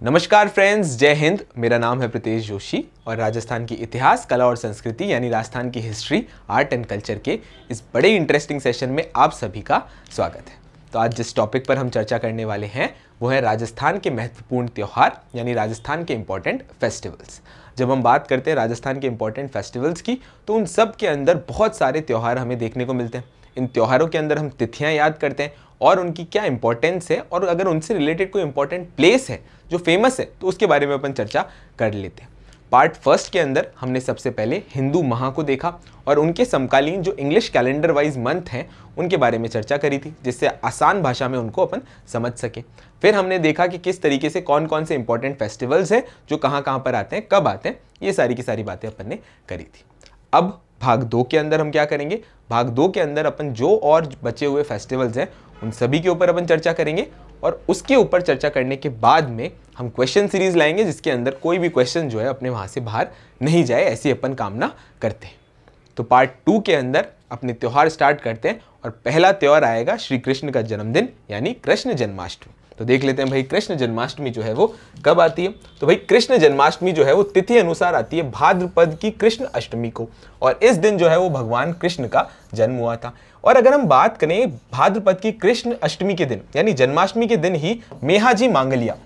नमस्कार फ्रेंड्स, जय हिंद। मेरा नाम है प्रीतेश जोशी और राजस्थान की इतिहास, कला और संस्कृति यानी राजस्थान की हिस्ट्री, आर्ट एंड कल्चर के इस बड़े इंटरेस्टिंग सेशन में आप सभी का स्वागत है। तो आज जिस टॉपिक पर हम चर्चा करने वाले हैं वो है राजस्थान के महत्वपूर्ण त्यौहार यानी राजस्थान के इंपॉर्टेंट फेस्टिवल्स। जब हम बात करते हैं राजस्थान के इंपॉर्टेंट फेस्टिवल्स की तो उन सब के अंदर बहुत सारे त्यौहार हमें देखने को मिलते हैं। इन त्योहारों के अंदर हम तिथियां याद करते हैं और उनकी क्या इंपॉर्टेंस है, और अगर उनसे रिलेटेड कोई इंपॉर्टेंट प्लेस है जो फेमस है तो उसके बारे में अपन चर्चा कर लेते हैं। पार्ट फर्स्ट के अंदर हमने सबसे पहले हिंदू माह को देखा और उनके समकालीन जो इंग्लिश कैलेंडर वाइज मंथ हैं उनके बारे में चर्चा करी थी, जिससे आसान भाषा में उनको अपन समझ सके। फिर हमने देखा कि किस तरीके से कौन कौन से इंपॉर्टेंट फेस्टिवल्स हैं जो कहाँ कहाँ पर आते हैं, कब आते हैं, ये सारी की सारी बातें अपन ने करी थी। अब भाग 2 के अंदर हम क्या करेंगे, भाग 2 के अंदर अपन जो और बचे हुए फेस्टिवल्स हैं उन सभी के ऊपर अपन चर्चा करेंगे और उसके ऊपर चर्चा करने के बाद में हम क्वेश्चन सीरीज लाएंगे जिसके अंदर कोई भी क्वेश्चन जो है अपने वहाँ से बाहर नहीं जाए, ऐसी अपन कामना करते हैं। तो पार्ट 2 के अंदर अपने त्यौहार स्टार्ट करते हैं और पहला त्यौहार आएगा श्री कृष्ण का जन्मदिन यानी कृष्ण जन्माष्टमी। तो देख लेते हैं भाई कृष्ण जन्माष्टमी जो है वो कब आती है। तो भाई कृष्ण जन्माष्टमी जो है वो तिथि अनुसार आती है भाद्रपद की कृष्ण अष्टमी को, और इस दिन जो है वो भगवान कृष्ण का जन्म हुआ था। और अगर हम बात करें भाद्रपद की कृष्ण अष्टमी के दिन यानी जन्माष्टमी के दिन ही मेहाजी मांगलिया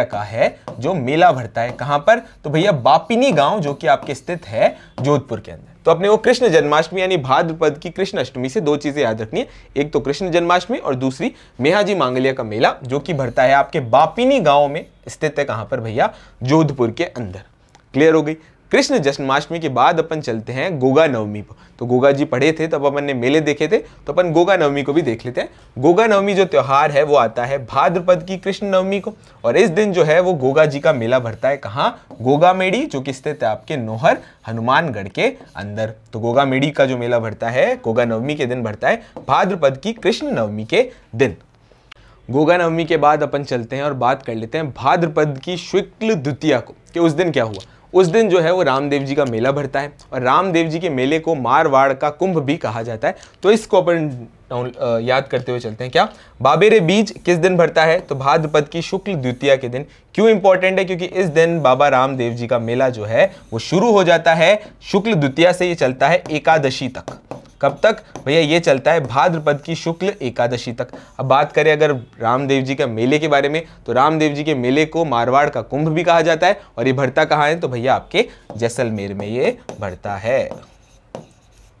का है जो मेला भरता है। कहां पर? तो भैया बापिनी गांव, जो कि आपके स्थित है जोधपुर के अंदर। तो अपने वो कृष्ण जन्माष्टमी यानी भाद्रपद की कृष्ण अष्टमी से 2 चीजें याद रखनी है, एक तो कृष्ण जन्माष्टमी और दूसरी मेहाजी मांगलिया का मेला जो कि भरता है आपके बापिनी गांव में स्थित है। कहां पर भैया? जोधपुर के अंदर। क्लियर हो गई। कृष्ण जन्माष्टमी के बाद अपन चलते हैं गोगा नवमी पर। तो गोगा जी पढ़े थे तब अपन ने मेले देखे थे, तो अपन गोगा नवमी को भी देख लेते हैं। गोगा नवमी जो त्योहार है वो आता है भाद्रपद की कृष्ण नवमी को, और इस दिन जो है वो गोगा जी का मेला भरता है। कहाँ? गोगा मेड़ी, जो कि स्थित है आपके नोहर हनुमानगढ़ के अंदर। तो गोगा मेड़ी का जो मेला भरता है गोगा नवमी के दिन भरता है, भाद्रपद की कृष्ण नवमी के दिन। गोगा नवमी के बाद अपन चलते हैं और बात कर लेते हैं भाद्रपद की शुक्ल द्वितीया को, कि उस दिन क्या हुआ। उस दिन जो है वो रामदेव जी का मेला भरता है, और रामदेव जी के मेले को मारवाड़ का कुंभ भी कहा जाता है। तो इसको अपन याद करते हुए चलते हैं। क्या? बाबेरे बीज किस दिन भरता है? तो भाद्रपद की शुक्ल द्वितीया के दिन। क्यों इंपॉर्टेंट है? क्योंकि इस दिन बाबा रामदेव जी का मेला जो है वो शुरू हो जाता है शुक्ल द्वितीया से, ये चलता है एकादशी तक। कब तक भैया? ये चलता है भाद्रपद की शुक्ल एकादशी तक। अब बात करें अगर रामदेव जी के मेले के बारे में, तो रामदेव जी के मेले को मारवाड़ का कुंभ भी कहा जाता है, और ये भरता कहाँ है? तो भैया आपके जैसलमेर में ये भरता है,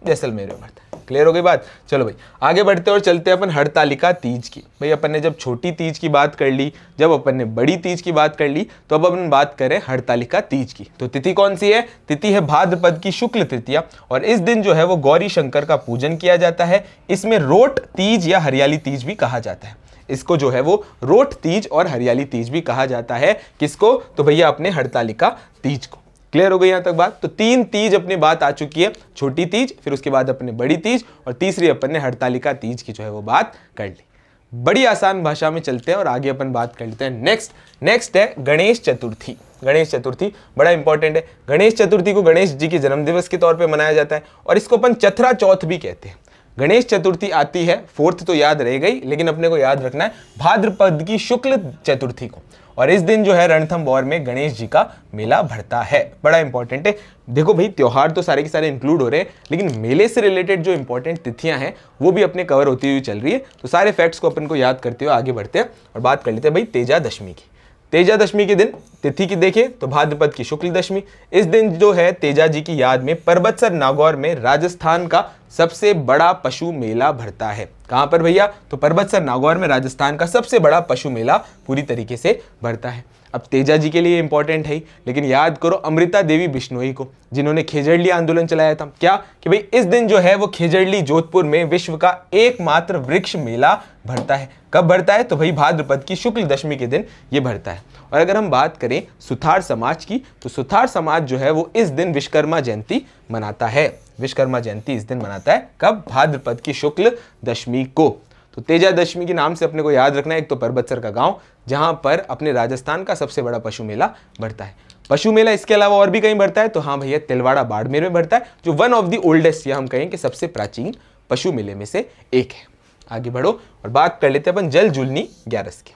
जैसलमेर में भरता है। क्लियर हो गई बात? चलो भाई आगे बढ़ते और चलते हैं अपन हरतालिका तीज की। भाई अपन ने जब छोटी तीज की बात कर ली, जब अपन ने बड़ी तीज की बात कर ली, तो अब अपन बात करें हरतालिका तीज की। तो तिथि कौन सी है? तिथि है भाद्रपद की शुक्ल तृतीया, और इस दिन जो है वो गौरी शंकर का पूजन किया जाता है। इसमें रोट तीज या हरियाली तीज भी कहा जाता है। इसको जो है वो रोट तीज और हरियाली तीज भी कहा जाता है। किसको? तो भैया अपने हरतालिका तीज को। क्लियर हो गई यहां तक बात? तो 3 तीज अपनी बात आ चुकी है, छोटी तीज, फिर उसके बाद अपने बड़ी तीज, और तीसरी अपन ने हरतालिका तीज की जो है वो बात कर ली। बड़ी आसान भाषा में चलते हैं और आगे अपन बात कर लेते हैं। नेक्स्ट है गणेश चतुर्थी। गणेश चतुर्थी बड़ा इंपॉर्टेंट है। गणेश चतुर्थी को गणेश जी के जन्मदिवस के तौर पे मनाया जाता है, और इसको अपन चथरा चौथ भी कहते हैं। गणेश चतुर्थी आती है, 4th तो याद रह गई, लेकिन अपने को याद रखना है भाद्रपद की शुक्ल चतुर्थी को, और इस दिन जो है रणथंभौर में गणेश जी का मेला भरता है। बड़ा इंपॉर्टेंट है। देखो भाई त्योहार तो सारे के सारे इंक्लूड हो रहे हैं, लेकिन मेले से रिलेटेड जो इंपॉर्टेंट तिथियां हैं वो भी अपने कवर होती हुई चल रही है। तो सारे फैक्ट्स को अपन को याद करते हुए आगे बढ़ते हैं और बात कर लेते हैं भाई तेजा दशमी की। तेजा दशमी के दिन तिथि की देखें तो भाद्रपद की शुक्ल दशमी। इस दिन जो है तेजा जी की याद में परबतसर नागौर में राजस्थान का सबसे बड़ा पशु मेला भरता है। कहां पर भैया? तो परबतसर नागौर में राजस्थान का सबसे बड़ा पशु मेला पूरी तरीके से भरता है। अब तेजा जी के लिए इंपॉर्टेंट है, लेकिन याद करो अमृता देवी बिश्नोई को, जिन्होंने खेजड़ली आंदोलन चलाया था। क्या? कि भाई इस दिन जो है वो खेजड़ली जोधपुर में विश्व का एकमात्र वृक्ष मेला भरता है। कब भरता है? तो भाई भाद्रपद की शुक्ल दशमी के दिन ये भरता है। और अगर हम बात करें सुथार समाज की, तो सुथार समाज जो है वो इस दिन विश्वकर्मा जयंती मनाता है। विश्वकर्मा जयंती इस दिन मनाता है। कब? भाद्रपद की शुक्ल दशमी को। तो तेजा दशमी के नाम से अपने को याद रखना है, एक तो परबतसर का गांव जहां पर अपने राजस्थान का सबसे बड़ा पशु मेला भरता है। पशु मेला इसके अलावा और भी कहीं भरता है, तो हाँ भैया तिलवाड़ा बाड़मेर में भरता है, जो वन ऑफ द ओल्डेस्ट या हम कहें कि सबसे प्राचीन पशु मेले में से एक है। आगे बढ़ो और बात कर लेते हैं अपन जल जूलनी ग्यारस की।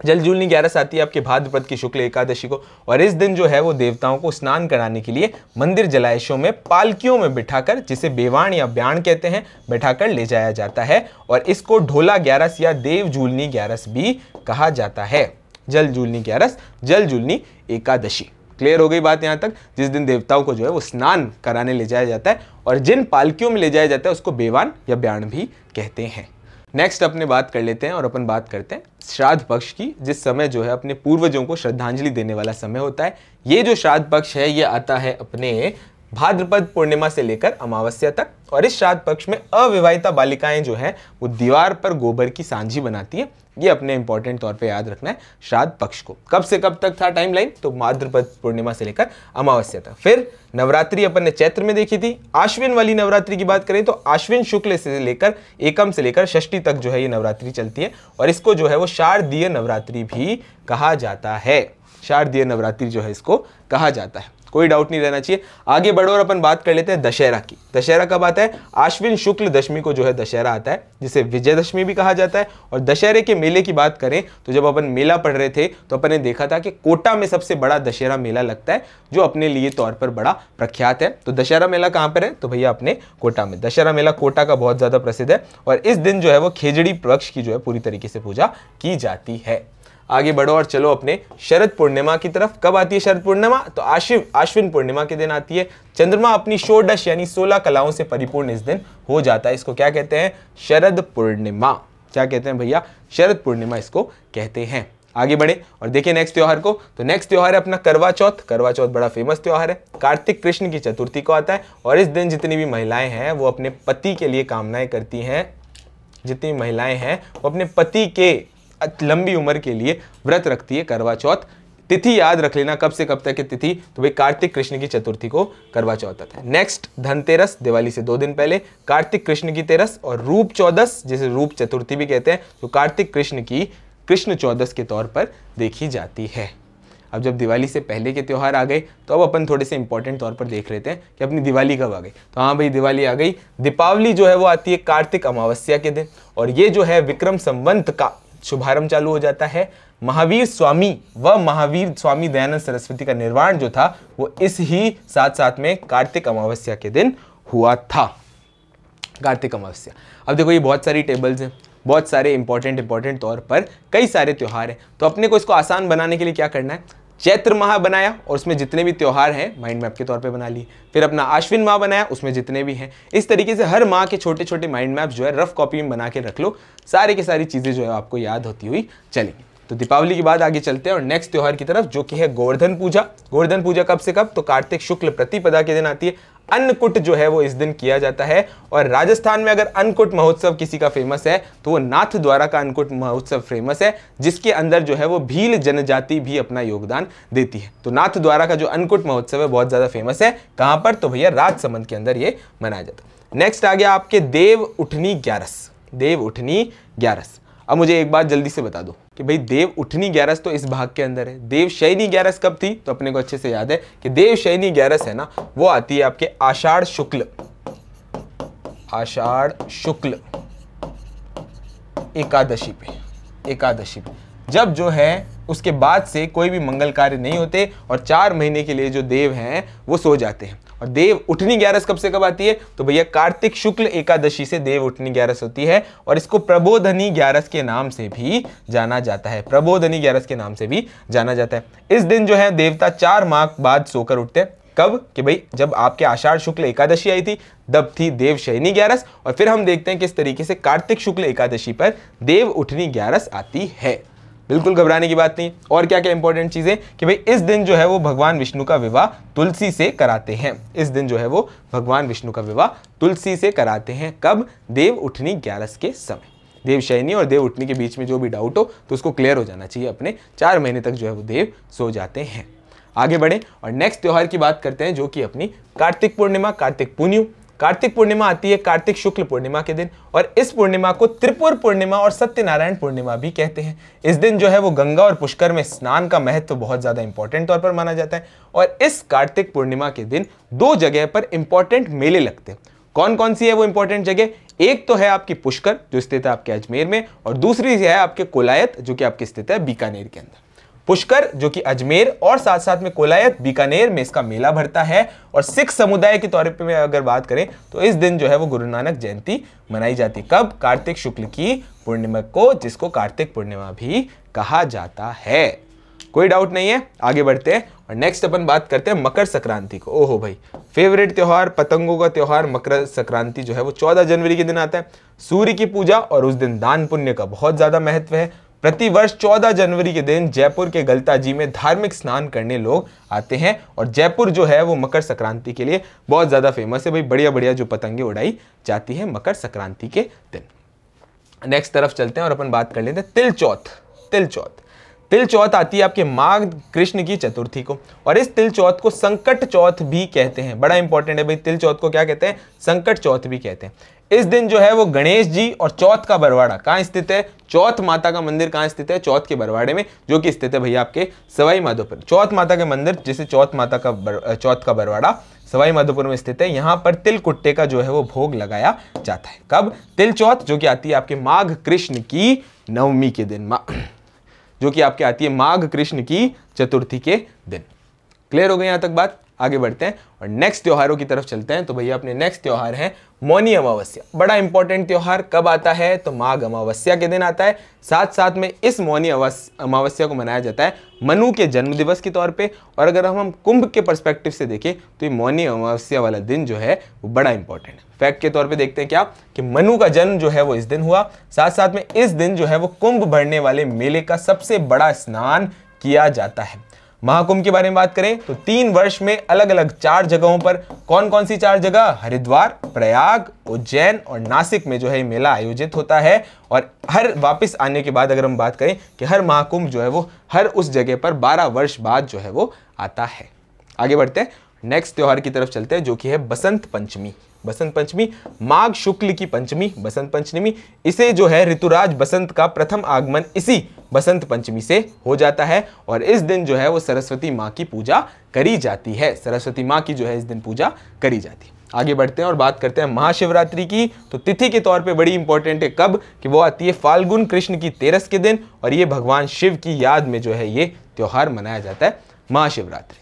जल जूलनी ग्यारस आती है आपके भाद्रपद की शुक्ल एकादशी को, और इस दिन जो है वो देवताओं को स्नान कराने के लिए मंदिर जलाशयों में पालकियों में बिठाकर, जिसे बेवाण या ब्याण कहते हैं, बैठाकर ले जाया जाता है, और इसको ढोला ग्यारस या देव जूलनी ग्यारस भी कहा जाता है। जल जूलनी ग्यारस, जल जूलनी एकादशी। क्लियर हो गई बात यहाँ तक? जिस दिन देवताओं को जो है वो स्नान कराने ले जाया जाता है, और जिन पालकियों में ले जाया जाता है उसको बेवाण या ब्याण भी कहते हैं। नेक्स्ट अपने बात कर लेते हैं, और अपन बात करते हैं श्राद्ध पक्ष की, जिस समय जो है अपने पूर्वजों को श्रद्धांजलि देने वाला समय होता है। ये जो श्राद्ध पक्ष है ये आता है अपने भाद्रपद पूर्णिमा से लेकर अमावस्या तक, और इस श्राद्ध पक्ष में अविवाहिता बालिकाएं जो हैं वो दीवार पर गोबर की सांझी बनाती है। ये अपने इंपॉर्टेंट तौर पे याद रखना है श्राद्ध पक्ष को। कब से कब तक था टाइमलाइन? तो भाद्रपद पूर्णिमा से लेकर अमावस्या तक। फिर नवरात्रि अपन ने चैत्र में देखी थी। आश्विन वाली नवरात्रि की बात करें तो आश्विन शुक्ल से लेकर एकम से लेकर षष्ठी तक जो है ये नवरात्रि चलती है, और इसको जो है वो शारदीय नवरात्रि भी कहा जाता है। शारदीय नवरात्रि जो है इसको कहा जाता है, कोई डाउट नहीं रहना चाहिए। आगे बढ़ो और अपन बात कर लेते हैं दशहरा की। दशहरा कब आता है? आश्विन शुक्ल दशमी को जो है दशहरा आता है, जिसे विजयदशमी भी कहा जाता है। और दशहरे के मेले की बात करें तो जब अपन मेला पढ़ रहे थे तो अपन ने देखा था कि कोटा में सबसे बड़ा दशहरा मेला लगता है, जो अपने लिए तौर पर बड़ा प्रख्यात है। तो दशहरा मेला कहाँ पर है? तो भैया अपने कोटा में। दशहरा मेला कोटा का बहुत ज्यादा प्रसिद्ध है, और इस दिन जो है वो खेजड़ी पक्ष की जो है पूरी तरीके से पूजा की जाती है। आगे बढ़ो और चलो अपने शरद पूर्णिमा की तरफ। कब आती है शरद पूर्णिमा? तो आश्विन पूर्णिमा के दिन आती है। चंद्रमा अपनी षोडश यानी 16 कलाओं से परिपूर्ण इस दिन हो जाता है। इसको क्या कहते हैं? शरद पूर्णिमा। क्या कहते हैं भैया? शरद पूर्णिमा इसको कहते हैं। आगे बढ़े और देखिए नेक्स्ट त्योहार को। तो नेक्स्ट त्योहार है अपना करवा चौथ। करवा चौथ बड़ा फेमस त्योहार है, कार्तिक कृष्ण की चतुर्थी को आता है, और इस दिन जितनी भी महिलाएं हैं वो अपने पति के लिए कामनाएं करती हैं। जितनी महिलाएं हैं वो अपने पति के लंबी उम्र के लिए व्रत रखती है। करवा चौथ तिथि याद रख लेना, कब से कब तक की तिथि? तो भाई कार्तिक कृष्ण की चतुर्थी को करवा चौथ आता है। नेक्स्ट धनतेरस, दिवाली से 2 दिन पहले, कार्तिक कृष्ण की तेरस, और रूप चौदस जिसे रूप चतुर्थी भी कहते हैं, तो कार्तिक कृष्ण की कृष्ण चौदस के तौर पर देखी जाती है। अब जब दिवाली से पहले के त्यौहार आ गए तो अब अपन थोड़े से इंपॉर्टेंट तौर पर देख लेते हैं कि अपनी दिवाली कब आ गई। तो हाँ भाई दिवाली आ गई। दीपावली जो है वो आती है कार्तिक अमावस्या के दिन, और ये जो है विक्रम संवत का शुभारंभ चालू हो जाता है। महावीर स्वामी दयानंद सरस्वती का निर्वाण जो था वो इस ही साथ में कार्तिक अमावस्या के दिन हुआ था। कार्तिक अमावस्या। अब देखो ये बहुत सारी टेबल्स हैं, बहुत सारे इंपॉर्टेंट तौर पर कई सारे त्योहार हैं। तो अपने को इसको आसान बनाने के लिए क्या करना है? चैत्र माह बनाया और उसमें जितने भी त्योहार हैं माइंड मैप के तौर पे बना लिए। फिर अपना आश्विन माह बनाया, उसमें जितने भी हैं। इस तरीके से हर माह के छोटे छोटे माइंड मैप जो है रफ कॉपी में बना के रख लो। सारी की सारी चीज़ें जो है आपको याद होती हुई चलेंगी। तो दीपावली के बाद आगे चलते हैं और नेक्स्ट त्योहार की तरफ, जो कि है गोवर्धन पूजा। गोवर्धन पूजा कब से कब? तो कार्तिक शुक्ल प्रतिपदा के दिन आती है। अन्नकूट जो है वो इस दिन किया जाता है, और राजस्थान में अगर अन्नकूट महोत्सव किसी का फेमस है तो वो नाथ द्वारा का अन्नकूट महोत्सव फेमस है, जिसके अंदर जो है वो भील जनजाति भी अपना योगदान देती है। तो नाथ द्वारा का जो अन्नकूट महोत्सव है बहुत ज्यादा फेमस है। कहां पर? तो भैया राजसमंद के अंदर ये मनाया जाता है। नेक्स्ट आ गया आपके देव उठनी ग्यारस। देव उठनी ग्यारस। अब मुझे एक बात जल्दी से बता दो कि भाई देव उठनी ग्यारस तो इस भाग के अंदर है। देव शयनी ग्यारस कब थी? तो अपने को अच्छे से याद है कि देव शयनी ग्यारस है ना, वो आती है आपके आषाढ़ शुक्ल एकादशी पे। जब जो है उसके बाद से कोई भी मंगल कार्य नहीं होते और 4 महीने के लिए जो देव हैं वो सो जाते हैं। और देव उठनी ग्यारस कब से कब आती है? तो भैया कार्तिक शुक्ल एकादशी से देव उठनी ग्यारस होती है, और इसको प्रबोधनी ग्यारस के नाम से भी जाना जाता है। प्रबोधनी ग्यारस के नाम से भी जाना जाता है। इस दिन जो है देवता 4 माह बाद सोकर उठते हैं। कब? कि भाई जब आपके आषाढ़ शुक्ल एकादशी आई थी तब थी देव शयनी ग्यारस, और फिर हम देखते हैं किस तरीके से कार्तिक शुक्ल एकादशी पर देव उठनी ग्यारस आती है। बिल्कुल घबराने की बात नहीं। और क्या क्या इंपॉर्टेंट चीजें कि भाई इस दिन जो है वो भगवान विष्णु का विवाह तुलसी से कराते हैं। इस दिन जो है वो भगवान विष्णु का विवाह तुलसी से कराते हैं। कब? देव उठनी ग्यारस के समय। देव शयनी और देव उठनी के बीच में जो भी डाउट हो तो उसको क्लियर हो जाना चाहिए। अपने 4 महीने तक जो है वो देव सो जाते हैं। आगे बढ़े और नेक्स्ट त्योहार की बात करते हैं, जो कि अपनी कार्तिक पूर्णिमा, कार्तिक पुन्यु। कार्तिक पूर्णिमा आती है कार्तिक शुक्ल पूर्णिमा के दिन, और इस पूर्णिमा को त्रिपुर पूर्णिमा और सत्यनारायण पूर्णिमा भी कहते हैं। इस दिन जो है वो गंगा और पुष्कर में स्नान का महत्व बहुत ज्यादा इंपॉर्टेंट तौर पर माना जाता है। और इस कार्तिक पूर्णिमा के दिन 2 जगह पर इंपॉर्टेंट मेले लगते हैं। कौन कौन सी है वो इंपॉर्टेंट जगह? एक तो है आपकी पुष्कर जो स्थित है आपके अजमेर में, और दूसरी है आपके कोलायत जो कि आपकी स्थित है बीकानेर के अंदर। पुष्कर जो कि अजमेर और साथ साथ में कोलायत बीकानेर में इसका मेला भरता है। और सिख समुदाय के तौर पे अगर बात करें तो इस दिन जो है वो गुरु नानक जयंती मनाई जाती है। कब? कार्तिक शुक्ल की पूर्णिमा को, जिसको कार्तिक पूर्णिमा भी कहा जाता है। कोई डाउट नहीं है, आगे बढ़ते हैं और नेक्स्ट अपन बात करते हैं मकर संक्रांति को। ओहो भाई, फेवरेट त्योहार, पतंगों का त्योहार मकर संक्रांति जो है वो 14 जनवरी के दिन आता है। सूर्य की पूजा और उस दिन दान पुण्य का बहुत ज्यादा महत्व है। प्रतिवर्ष 14 जनवरी के दिन जयपुर के गलता जी में धार्मिक स्नान करने लोग आते हैं और जयपुर जो है वो मकर संक्रांति के लिए बहुत ज्यादा फेमस है भाई। बढ़िया बढ़िया जो पतंगे उड़ाई जाती है मकर संक्रांति के दिन। नेक्स्ट तरफ चलते हैं और अपन बात कर लेते हैं तिल चौथ। तिल चौथ आती है आपके माघ कृष्ण की चतुर्थी को, और इस तिल चौथ को संकट चौथ भी कहते हैं। बड़ा इंपॉर्टेंट है भाई, तिल चौथ को क्या कहते हैं? संकट चौथ भी कहते हैं। इस दिन जो है वो गणेश जी और चौथ का बरवाड़ा कहाँ स्थित है? चौथ माता का मंदिर कहाँ स्थित है? चौथ के बरवाड़े में, जो कि स्थित है भैया आपके सवाई माधोपुर। चौथ माता के मंदिर जिसे चौथ का बरवाड़ा सवाई माधोपुर में स्थित है। यहाँ पर तिल कुट्टे का जो है वो भोग लगाया जाता है। कब? तिल चौथ जो कि आती है आपके माघ कृष्ण की नवमी के दिन, जो कि आपके आती है माघ कृष्ण की चतुर्थी के दिन। क्लियर हो गई यहां तक बात? आगे बढ़ते हैं और नेक्स्ट त्योहारों की तरफ चलते हैं। तो भैया अपने नेक्स्ट त्योहार है मौनी अमावस्या। बड़ा इंपॉर्टेंट त्योहार कब आता है? तो माघ अमावस्या के दिन आता है। साथ साथ में इस मौनी अमावस्या को मनाया जाता है मनु के जन्म दिवस के तौर पे। और अगर हम कुंभ के पर्सपेक्टिव से देखें तो ये मौनी अमावस्या वाला दिन जो है वो बड़ा इंपॉर्टेंट है। फैक्ट के तौर पे देखते हैं क्या कि मनु का जन्म जो है वो इस दिन हुआ। साथ साथ में इस दिन जो है वो कुंभ भरने वाले मेले का सबसे बड़ा स्नान किया जाता है। महाकुंभ के बारे में बात करें तो 3 वर्ष में अलग अलग 4 जगहों पर, कौन कौन सी 4 जगह? हरिद्वार, प्रयाग, उज्जैन और नासिक में जो है मेला आयोजित होता है। और हर वापस आने के बाद अगर हम बात करें कि हर महाकुंभ जो है वो हर उस जगह पर 12 वर्ष बाद जो है वो आता है। आगे बढ़ते हैं, नेक्स्ट त्योहार की तरफ चलते हैं जो कि है बसंत पंचमी। बसंत पंचमी, माघ शुक्ल की पंचमी बसंत पंचमी, इसे जो है ऋतुराज बसंत का प्रथम आगमन इसी बसंत पंचमी से हो जाता है। और इस दिन जो है वो सरस्वती माँ की पूजा करी जाती है। सरस्वती माँ की जो है इस दिन पूजा करी जाती है। आगे बढ़ते हैं और बात करते हैं महाशिवरात्रि की। तो तिथि के तौर पे बड़ी इंपॉर्टेंट है। कब? कि वो आती है फाल्गुन कृष्ण की 13 के दिन, और ये भगवान शिव की याद में जो है ये त्योहार मनाया जाता है महाशिवरात्रि।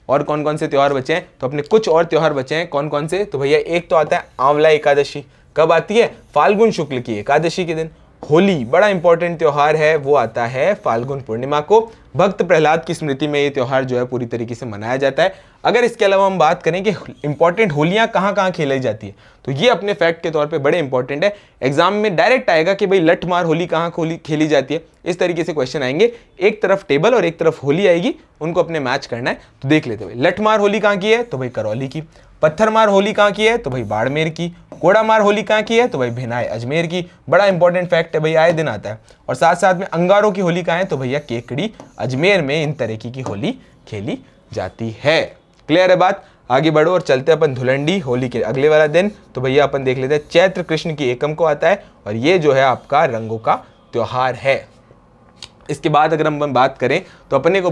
और कौन कौन से त्योहार बचे हैं? तो अपने कुछ और त्योहार बचे हैं। कौन कौन से? तो भैया एक तो आता है आंवला एकादशी। कब आती है? फाल्गुन शुक्ल की एकादशी के दिन। होली बड़ा इंपॉर्टेंट त्योहार है, वो आता है फाल्गुन पूर्णिमा को। भक्त प्रहलाद की स्मृति में ये त्योहार जो है पूरी तरीके से मनाया जाता है। अगर इसके अलावा हम बात करें कि इंपॉर्टेंट होलियां कहाँ कहाँ खेलाई जाती है, तो ये अपने फैक्ट के तौर पे बड़े इंपॉर्टेंट है। एग्जाम में डायरेक्ट आएगा कि भाई लठमार होली कहाँ खेली जाती है, इस तरीके से क्वेश्चन आएंगे। एक तरफ टेबल और एक तरफ होली आएगी, उनको अपने मैच करना है। तो देख लेते भाई, लठमार होली कहाँ की है? तो भाई करौली की। पत्थरमार होली कहाँ की है? तो भाई बाड़मेर की। कोड़ामार होली कहाँ की है? तो भाई भिनाई अजमेर की। बड़ा इंपॉर्टेंट फैक्ट है भाई, आए दिन आता है। और साथ साथ में अंगारों की होली कहाँ है? तो भैया केकड़ी अजमेर में इन तरीके की होली खेली जाती है। क्लियर है बात? आगे बढ़ो और चलते अपन धुलंडी होली के अगले वाला दिन। तो भैया अपन देख लेते हैं चैत्र कृष्ण की एकम को आता है, और ये जो है आपका रंगों का त्योहार है। इसके बाद अगर हम बात करें तो अपने को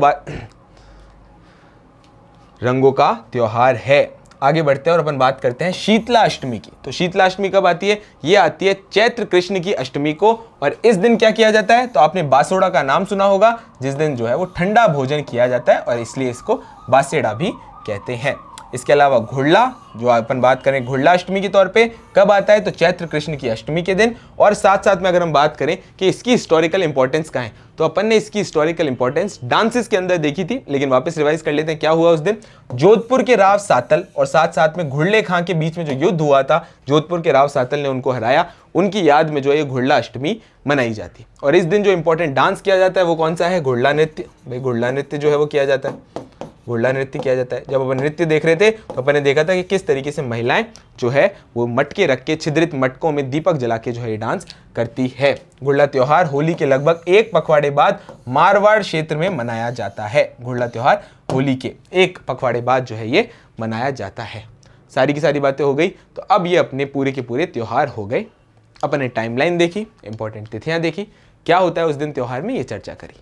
रंगों का त्योहार है। आगे बढ़ते हैं और अपन बात करते हैं शीतला अष्टमी की। तो शीतला अष्टमी कब आती है? ये आती है चैत्र कृष्ण की अष्टमी को। और इस दिन क्या किया जाता है? तो आपने बासोड़ा का नाम सुना होगा, जिस दिन जो है वो ठंडा भोजन किया जाता है, और इसलिए इसको बासेड़ा भी कहते हैं। इसके अलावा घुड़ला, जो अपन बात करें घुड़ला अष्टमी के तौर पे, कब आता है? तो चैत्र कृष्ण की अष्टमी के दिन। और साथ साथ में अगर हम बात करें कि इसकी हिस्टोरिकल इंपॉर्टेंस क्या है, तो अपन ने इसकी हिस्टोरिकल इंपॉर्टेंस डांसेस के अंदर देखी थी, लेकिन वापस रिवाइज कर लेते हैं क्या हुआ उस दिन। जोधपुर के राव सातल और साथ साथ में घुड़ले खां के बीच में जो युद्ध हुआ था, जोधपुर के राव सातल ने उनको हराया, उनकी याद में जो है घुड़ला अष्टमी मनाई जाती है। और इस दिन जो इंपॉर्टेंट डांस किया जाता है वो कौन सा है? घुड़ला नृत्य। भाई घुड़ला नृत्य जो है वो किया जाता है, घुड़ला नृत्य किया जाता है। जब अपन नृत्य देख रहे थे तो अपन ने देखा था कि किस तरीके से महिलाएं जो है वो मटके रख के छिद्रित मटकों में दीपक जला के जो है ये डांस करती है। घुड़ला त्योहार होली के लगभग 1 पखवाड़े बाद मारवाड़ क्षेत्र में मनाया जाता है। घुड़ला त्योहार होली के 1 पखवाड़े बाद जो है ये मनाया जाता है। सारी की सारी बातें हो गई। तो अब ये अपने पूरे के पूरे त्योहार हो गए। अपन ने टाइमलाइन देखी, इंपॉर्टेंट तिथियां देखी, क्या होता है उस दिन त्योहार में, ये चर्चा करी।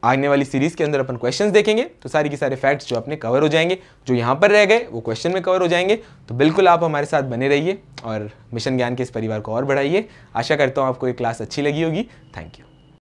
आने वाली सीरीज के अंदर अपन क्वेश्चंस देखेंगे तो सारी की सारे फैक्ट्स जो अपने कवर हो जाएंगे, जो यहाँ पर रह गए वो क्वेश्चन में कवर हो जाएंगे। तो बिल्कुल आप हमारे साथ बने रहिए और मिशन ज्ञान के इस परिवार को और बढ़ाइए। आशा करता हूँ आपको ये क्लास अच्छी लगी होगी। Thank you.